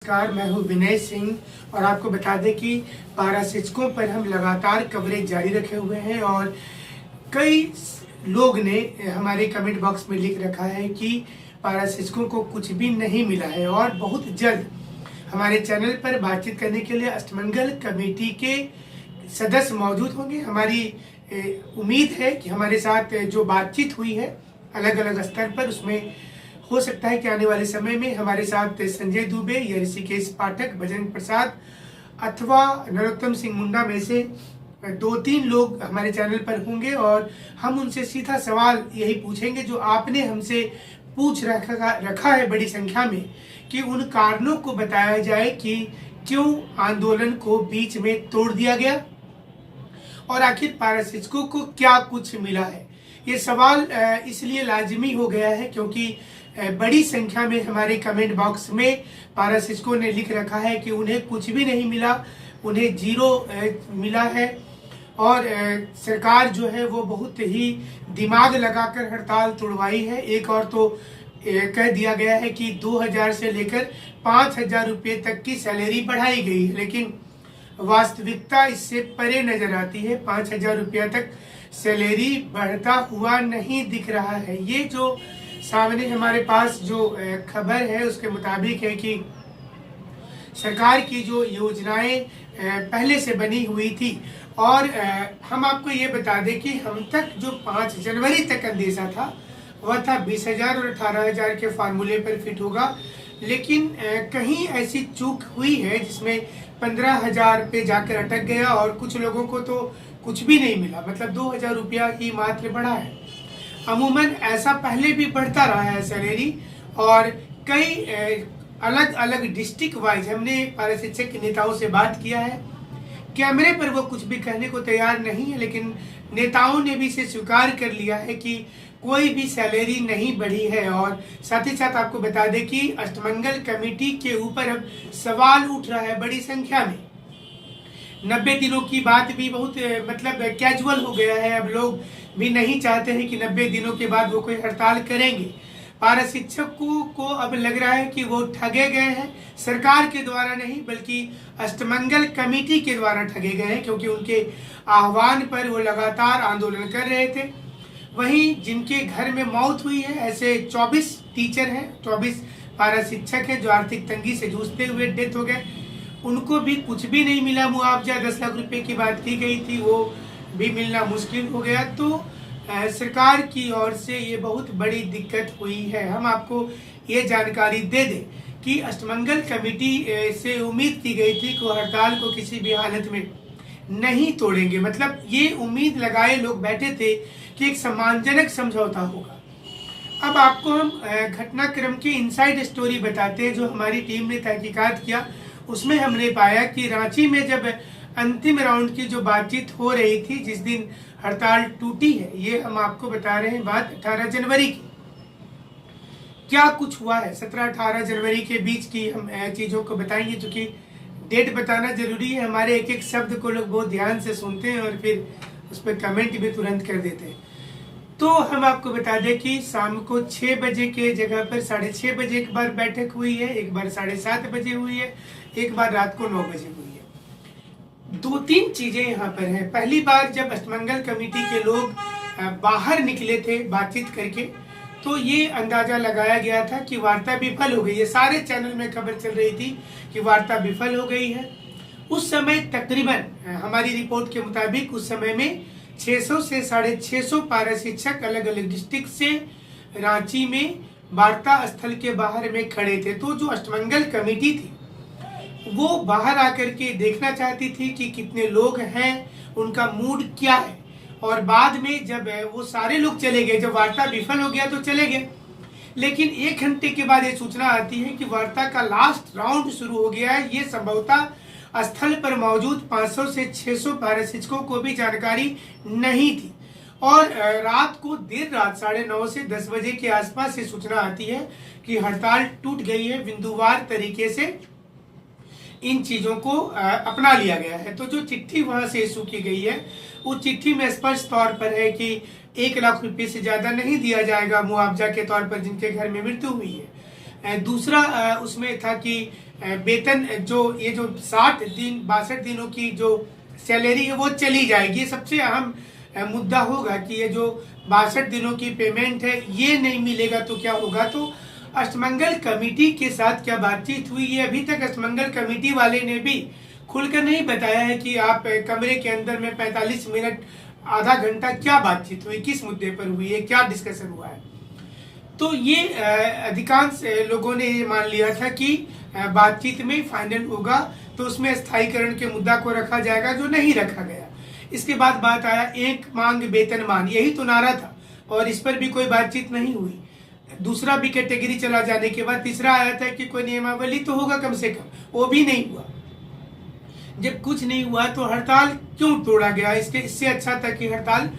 नमस्कार, मैं हूं विनय सिंह और आपको बता दें कि पारा शिक्षकों पर हम लगातार कवरेज जारी रखे हुए हैं और कई लोग ने हमारे कमेंट बॉक्स में लिख रखा है कि पारा शिक्षकों को कुछ भी नहीं मिला है और बहुत जल्द हमारे चैनल पर बातचीत करने के लिए अष्टमंगल कमेटी के सदस्य मौजूद होंगे। हमारी उम्मीद है कि हमारे साथ जो बातचीत हुई है अलग अलग स्तर पर, उसमें हो सकता है कि आने वाले समय में हमारे साथ संजय दुबे या ऋषिकेश पाठक, बजरंग प्रसाद अथवा नरोत्तम सिंह मुंडा में से 2-3 लोग हमारे चैनल पर होंगे और हम उनसे सीधा सवाल यही पूछेंगे जो आपने हमसे पूछ रखा है बड़ी संख्या में, कि उन कारणों को बताया जाए कि क्यों आंदोलन को बीच में तोड़ दिया गया और आखिर पारा शिक्षकों को क्या कुछ मिला है। ये सवाल इसलिए लाजमी हो गया है क्योंकि बड़ी संख्या में हमारे कमेंट बॉक्स में पारा शिक्षकों ने लिख रखा है कि उन्हें कुछ भी नहीं मिला, उन्हें 0 मिला है और सरकार जो है वो बहुत ही दिमाग लगाकर हड़ताल तोड़वाई है। एक और तो कह दिया गया है कि 2000 से लेकर 5000 रुपये तक की सैलरी बढ़ाई गई है, लेकिन वास्तविकता इससे परे नजर आती है। 5000 रुपया तक सैलरी बढ़ता हुआ नहीं दिख रहा है। ये जो सामने हमारे पास जो खबर है उसके मुताबिक है कि सरकार की जो योजनाएं पहले से बनी हुई थी और हम आपको ये बता दें कि हम तक जो 5 जनवरी तक अंदेशा था वह था 20,000 और 18,000 के फार्मूले पर फिट होगा, लेकिन कहीं ऐसी चूक हुई है जिसमें 15,000 पे जाकर अटक गया और कुछ लोगों को तो कुछ भी नहीं मिला, मतलब 2,000 रुपया ही मात्र बढ़ा है। अमूमन ऐसा पहले भी बढ़ता रहा है सैलरी और कई अलग अलग डिस्ट्रिक्ट वाइज हमने पारा शिक्षक के नेताओं से बात किया है। कैमरे पर वो कुछ भी कहने को तैयार नहीं है, लेकिन नेताओं ने भी इसे स्वीकार कर लिया है कि कोई भी सैलरी नहीं बढ़ी है। और साथ ही साथ आपको बता दें कि अष्टमंगल कमेटी के ऊपर अब सवाल उठ रहा है बड़ी संख्या में। 90 दिनों की बात भी बहुत मतलब कैजुअल हो गया है। अब लोग भी नहीं चाहते हैं कि 90 दिनों के बाद वो कोई हड़ताल करेंगे। पारा शिक्षकों को अब लग रहा है कि वो ठगे गए हैं, सरकार के द्वारा नहीं बल्कि अष्टमंगल कमेटी के द्वारा ठगे गए हैं, क्योंकि उनके आह्वान पर वो लगातार आंदोलन कर रहे थे। वहीं जिनके घर में मौत हुई है ऐसे 24 टीचर हैं, 24 पारा शिक्षक हैं जो आर्थिक तंगी से जूझते हुए डेथ हो गए, उनको भी कुछ भी नहीं मिला। मुआवजा 10 लाख रुपए की बात की गई थी, वो भी मिलना मुश्किल हो गया। तो सरकार की ओर से ये बहुत बड़ी दिक्कत हुई है। हम आपको ये जानकारी दे दें कि अष्टमंगल कमेटी से उम्मीद की गई थी कि हड़ताल को किसी भी हालत में नहीं तोड़ेंगे, मतलब ये उम्मीद लगाए लोग बैठे थे कि एक सम्मानजनक समझौता होगा। अब आपको हम घटनाक्रम की इनसाइड स्टोरी बताते हैं जो हमारी टीम ने तहकीकात किया। उसमें हमने पाया कि रांची में जब अंतिम राउंड की जो बातचीत हो रही थी, जिस दिन हड़ताल टूटी है, ये हम आपको बता रहे हैं बात 18 जनवरी की। क्या कुछ हुआ है 17-18 जनवरी के बीच की हम चीजों को बताएंगे, क्योंकि डेट बताना जरूरी है। हमारे एक एक शब्द को लोग बहुत ध्यान से सुनते हैं और फिर उस पर कमेंट भी तुरंत कर देते हैं। तो हम आपको बता दें कि शाम को 6 बजे के जगह पर 6:30 बजे एक बार बैठक हुई है, एक बार 7:30 बजे हुई है, एक बार रात को 9 बजे हुई है। 2-3 चीजें यहाँ पर हैं। पहली बार जब अष्टमंगल कमेटी के लोग बाहर निकले थे बातचीत करके, तो ये अंदाजा लगाया गया था कि वार्ता विफल हो गई है। सारे चैनल में खबर चल रही थी कि वार्ता विफल हो गई है। उस समय तकरीबन हमारी रिपोर्ट के मुताबिक उस समय में 600 से 650 पारा शिक्षक अलग अलग डिस्ट्रिक्ट से रांची में वार्ता स्थल के बाहर में खड़े थे। तो जो अष्टमंगल कमेटी थी वो बाहर आकर के देखना चाहती थी कि कितने लोग हैं, उनका मूड क्या है। और बाद में जब वो सारे लोग चले गए, जब वार्ता विफल हो गया तो चले गए, लेकिन 1 घंटे के बाद ये सूचना आती है कि वार्ता का लास्ट राउंड शुरू हो गया है। ये संभवतः स्थल पर मौजूद 500 से 600 पारा शिक्षकों को भी जानकारी नहीं थी और रात को देर रात 9:30 से 10 बजे के आसपास से सूचना आती है कि हड़ताल टूट गई है। बिंदुवार तरीके से इन चीजों को अपना लिया गया है। तो जो चिट्ठी वहां से इशू की गई है उस चिट्ठी में स्पष्ट तौर पर है कि 1 लाख रुपए से ज्यादा नहीं दिया जाएगा मुआवजा के तौर पर जिनके घर में मृत्यु हुई है। दूसरा उसमें था कि वेतन जो 62 दिनों की जो सैलरी है वो चली जाएगी। सबसे अहम मुद्दा होगा कि ये जो 62 दिनों की पेमेंट है ये नहीं मिलेगा तो क्या होगा। तो अष्टमंगल कमेटी के साथ क्या बातचीत हुई है, अभी तक अष्टमंगल कमेटी वाले ने भी खुलकर नहीं बताया है कि आप कमरे के अंदर में 45 मिनट आधा घंटा क्या बातचीत हुई, किस मुद्दे पर हुई है, क्या डिस्कशन हुआ है। तो ये अधिकांश लोगों ने ये मान लिया था कि बातचीत में फाइनल होगा तो उसमें स्थायीकरण के मुद्दा को रखा जाएगा, जो नहीं रखा गया। इसके बाद बात आया एक मांग वेतनमान, यही तो नारा था और इस पर भी कोई बातचीत नहीं हुई। दूसरा भी कैटेगरी चला जाने के बाद तीसरा आया था कि कोई नियमावली तो होगा कम से कम, वो भी नहीं हुआ। जब कुछ नहीं हुआ तो हड़ताल क्यों तोड़ा गया, इससे अच्छा था कि हड़ताल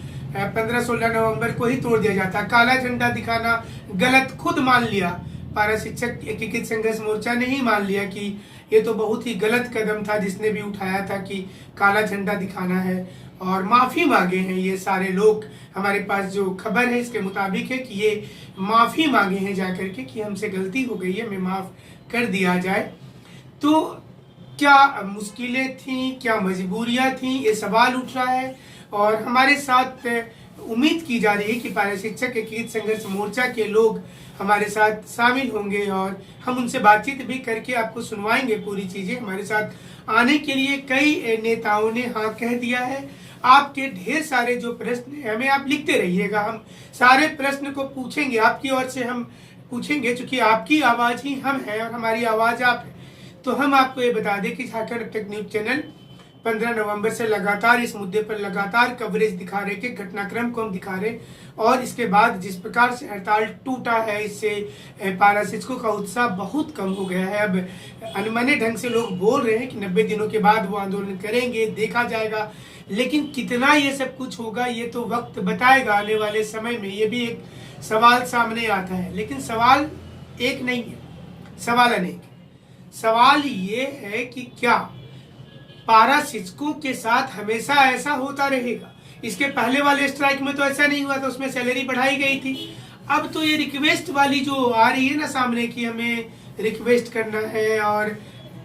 15-16 नवंबर को ही तोड़ दिया जाता। काला झंडा दिखाना गलत खुद मान लिया, पारा शिक्षक एकीकृत संघर्ष मोर्चा ने ही मान लिया कि ये तो बहुत ही गलत कदम था जिसने भी उठाया था कि काला झंडा दिखाना है, और माफी मांगे हैं ये सारे लोग। हमारे पास जो खबर है इसके मुताबिक है कि ये माफी मांगे हैं जाकर के कि हमसे गलती हो गई है, हमें माफ कर दिया जाए। तो क्या मुश्किलें थी, क्या मजबूरियां थी, ये सवाल उठ रहा है। और हमारे साथ उम्मीद की जा रही है कि पारा शिक्षक एकीकृत संघर्ष मोर्चा के लोग हमारे साथ शामिल होंगे और हम उनसे बातचीत भी करके आपको सुनवाएंगे पूरी चीजें। हमारे साथ आने के लिए कई नेताओं ने हाँ कह दिया है। आपके ढेर सारे जो प्रश्न हैं हमें आप लिखते रहिएगा, हम सारे प्रश्न को पूछेंगे, आपकी ओर से हम पूछेंगे, क्योंकि आपकी आवाज ही हम है और हमारी आवाज आप है। तो हम आपको ये बता दें कि झारखंड अब तक न्यूज चैनल 15 नवंबर से लगातार इस मुद्दे पर लगातार कवरेज दिखा रहे, कि घटनाक्रम को हम दिखा रहे, और इसके बाद जिस प्रकार से हड़ताल टूटा है इससे पारा शिक्षकों का उत्साह बहुत कम हो गया है। अब अनमने ढंग से लोग बोल रहे हैं कि 90 दिनों के बाद वो आंदोलन करेंगे, देखा जाएगा, लेकिन कितना ये सब कुछ होगा ये तो वक्त बताएगा आने वाले समय में। ये भी एक सवाल सामने आता है, लेकिन सवाल एक नहीं है, सवाल अनेक। सवाल ये है कि क्या पारा शिक्षकों के साथ हमेशा ऐसा होता रहेगा? इसके पहले वाले स्ट्राइक में तो ऐसा नहीं हुआ था, उसमें सैलरी बढ़ाई गई थी। अब तो ये रिक्वेस्ट वाली जो आ रही है ना सामने की हमें रिक्वेस्ट करना है, और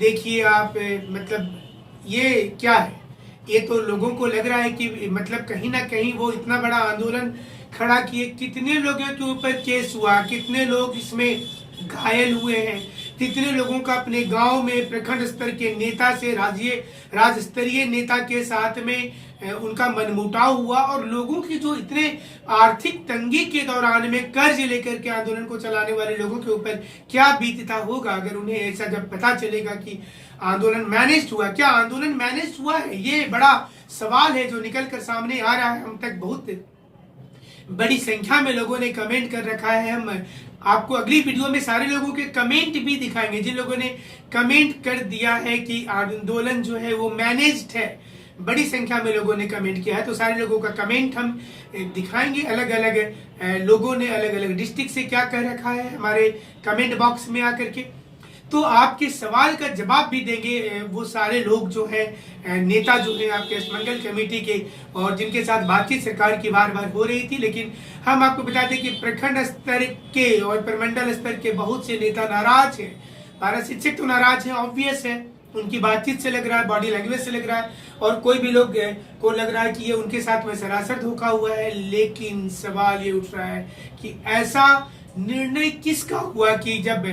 देखिए आप मतलब ये क्या है? ये तो लोगों को लग रहा है कि मतलब कहीं ना कहीं वो इतना बड़ा आंदोलन खड़ा किए, कितने लोगों के ऊपर केस हुआ, कितने लोग इसमें घायल हुए हैं, कितने लोगों का अपने गांव में प्रखंड स्तर के नेता से राज्य स्तरीय नेता के साथ में उनका मनमुटाव हुआ, और लोगों की जो इतने आर्थिक तंगी के दौरान में कर्ज लेकर के आंदोलन को चलाने वाले लोगों के ऊपर क्या बीतता होगा अगर उन्हें ऐसा जब पता चलेगा कि आंदोलन मैनेज हुआ। क्या आंदोलन मैनेज हुआ है? ये बड़ा सवाल है जो निकल कर सामने आ रहा है। हम तक बहुत बड़ी संख्या में लोगों ने कमेंट कर रखा है। हम आपको अगली वीडियो में सारे लोगों के कमेंट भी दिखाएंगे, जिन लोगों ने कमेंट कर दिया है कि आंदोलन जो है वो मैनेज्ड है। बड़ी संख्या में लोगों ने कमेंट किया है, तो सारे लोगों का कमेंट हम दिखाएंगे। अलग अलग लोगों ने अलग अलग डिस्ट्रिक्ट से क्या कह रखा है हमारे कमेंट बॉक्स में आकर के, तो आपके सवाल का जवाब भी देंगे वो सारे लोग जो है नेता जो है आपके अष्टमंगल कमेटी के, और जिनके साथ बातचीत सरकार की बार बार हो रही थी। लेकिन हम आपको बता दें कि प्रखंड स्तर के और प्रमंडल स्तर के बहुत से नेता नाराज हैं। पारा शिक्षक तो नाराज है, ऑब्वियस है, उनकी बातचीत से लग रहा है, बॉडी लैंग्वेज से लग रहा है, और कोई भी लोग को लग रहा है कि ये उनके साथ में सरासर धोखा हुआ है। लेकिन सवाल ये उठ रहा है कि ऐसा निर्णय किसका हुआ कि जब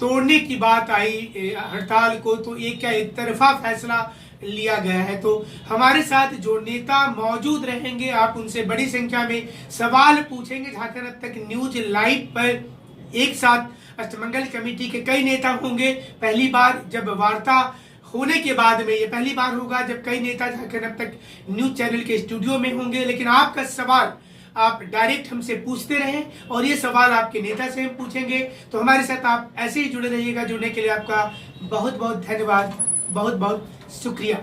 तोड़ने की बात आई हड़ताल को तो एक क्या एक तरफा फैसला लिया गया है। तो हमारे साथ जो नेता मौजूद रहेंगे आप उनसे बड़ी संख्या में सवाल पूछेंगे। झारखंड अब तक न्यूज लाइव पर एक साथ अष्टमंगल कमेटी के कई नेता होंगे। पहली बार जब वार्ता होने के बाद में ये पहली बार होगा जब कई नेता झारखंड अब तक न्यूज चैनल के स्टूडियो में होंगे। लेकिन आपका सवाल आप डायरेक्ट हमसे पूछते रहें और ये सवाल आपके नेता से हम पूछेंगे। तो हमारे साथ आप ऐसे ही जुड़े रहिएगा। जुड़ने के लिए आपका बहुत बहुत धन्यवाद, बहुत बहुत शुक्रिया।